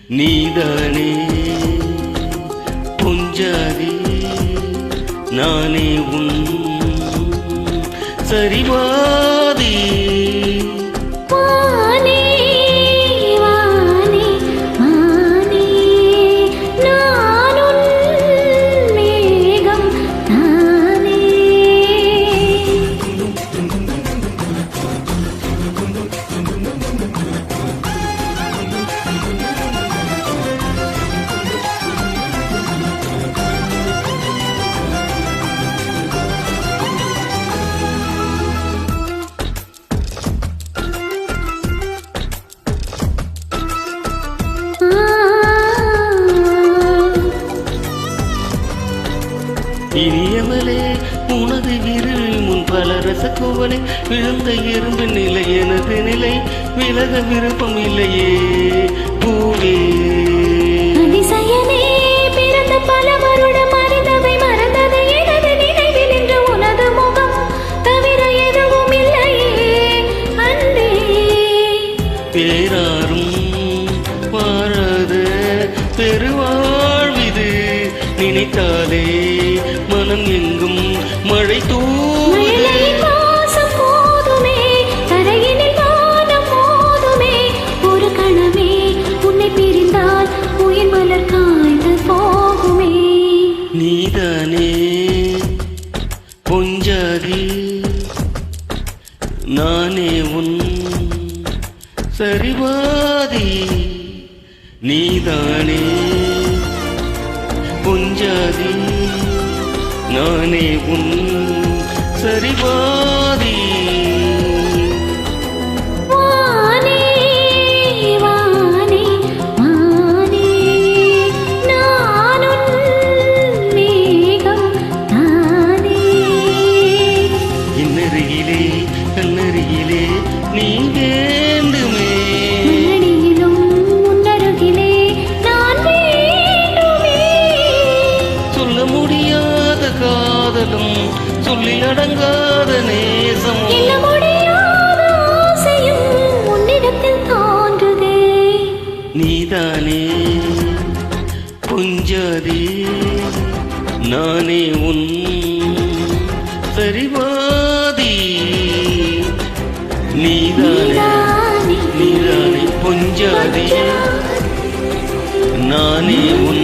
நீதானே பொஞ்சாதி நானே உன் சரிவாதி இனியவளே உனது விரல் முன் பல ரசக்கோவலை விழுந்த எறும்பு நிலை எனது நிலை விலக விருப்பம் இல்லையே பூவே பிறந்த பல வருடம் அறிந்தவை மறந்தது எனது நினைவில் என்று உனது முகம் தவிர எதுவும் இல்லையே அன்பே பேராரும் மாறாத பெருவாழ்விது நினைத்தாலே மனம் எங்கும் மழை போதுமே தரையினில் வானம் போதுமே ஒரு கணமே உன்னை பிரிந்தால் உயிர் மலர் காய்ந்து போகுமே நீதானே பொஞ்சாதி நானே உன் சரிவாதி நீதானே பொஞ்சாதி நானே உன் சரிவாதி இன்னருகிலே கண்ணருகிலே நீ வேண்டுமே முன்னருகிலே நான் வேண்டுமே சொல்ல முடியாத காதலும் சொல்லி அடங்காத நேசமும் இல்ல முடியாத ஆசையும் உன்னிடத்தில் தோன்றுதே நீதானே பொஞ்சாதி நானே உன் சரிவாதி நீதானே பொஞ்சாதி நானே உன்